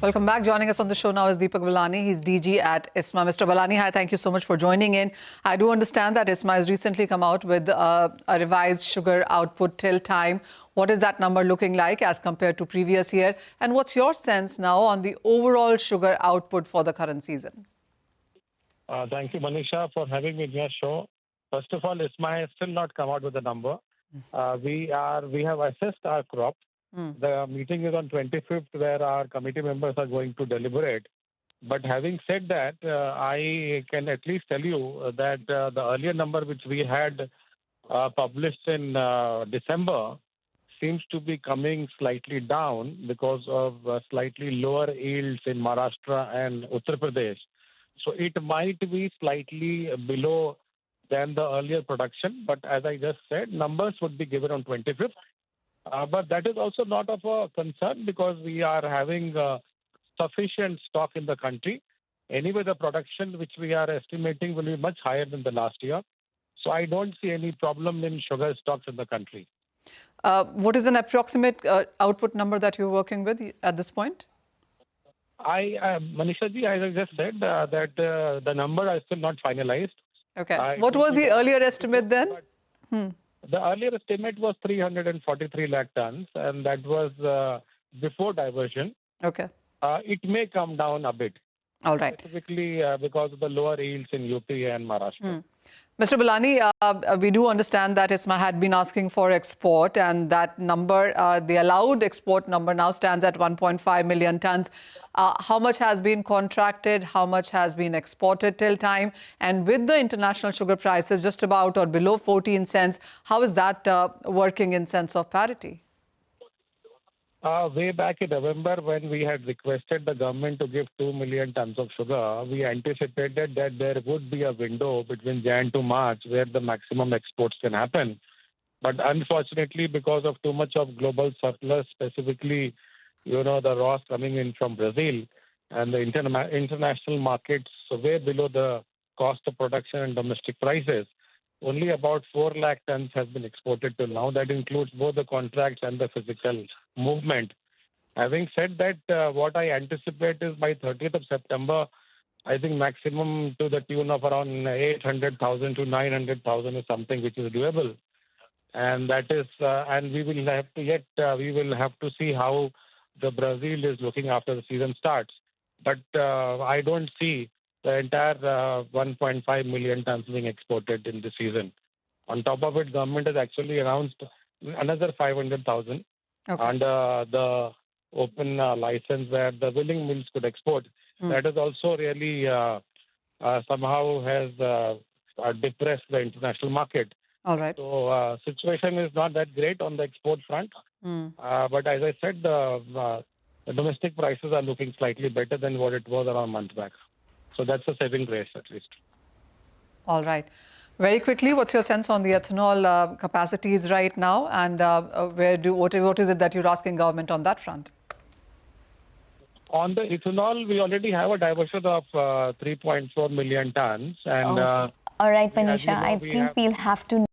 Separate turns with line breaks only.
Welcome back. Joining us on the show now is Deepak Ballani. He's DG at ISMA. Mr. Ballani, hi, thank you so much for joining in. I do understand that ISMA has recently come out with a revised sugar output till time. What is that number looking like as compared to previous year? And what's your sense now on the overall sugar output for the current season?
Thank you, Manisha, for having me in your show. First of all, ISMA has still not come out with a number. We have assessed our crop. The meeting is on 25th, where our committee members are going to deliberate. But having said that, I can at least tell you that the earlier number which we had published in December seems to be coming slightly down because of slightly lower yields in Maharashtra and Uttar Pradesh. So it might be slightly below than the earlier production. But as I just said, numbers would be given on 25th. But that is also not of a concern because we are having sufficient stock in the country. Anyway, the production which we are estimating will be much higher than the last year. So I don't see any problem in sugar stocks in the country.
What is an approximate output number that you're working with at this point?
Manisha ji, as I just said, that the number is still not finalized.
Okay. What was the earlier estimate then?
The earlier estimate was 343 lakh tons, and that was before diversion.
Okay.
It may come down a bit.
All right.
Specifically because of the lower yields in UP and Maharashtra.
Mr. Ballani, we do understand that ISMA had been asking for export, and that number, the allowed export number now stands at 1.5 million tons. How much has been contracted? How much has been exported till time? And with the international sugar prices just about or below 14 cents, how is that working in sense of parity?
Way back in November, when we had requested the government to give 2 million tons of sugar, we anticipated that there would be a window between Jan to March where the maximum exports can happen. But unfortunately, because of too much of global surplus, specifically, the raws coming in from Brazil and the international markets way below the cost of production and domestic prices, only about 4 lakh tons has been exported till now. That includes both the contracts and the physical movement. Having said that, what I anticipate is by 30th of September, I think maximum to the tune of around 800,000 to 900,000 is something which is doable. And that is, and we will have to see how the Brazil is looking after the season starts. But I don't see the entire 1.5 million tons being exported in the season. On top of it, government has actually announced another 500,000 under the open license where the willing mills could export. That is also really somehow has depressed the international market.
All right.
So situation is not that great on the export front. But as I said, the domestic prices are looking slightly better than what it was around a month back. So that's a saving grace, at least.
All right. Very quickly, what's your sense on the ethanol capacities right now, and what is it that you're asking government on that front?
On the ethanol, we already have a diversion of 3.4 million tons. And
all right, Manisha, I think we'll have to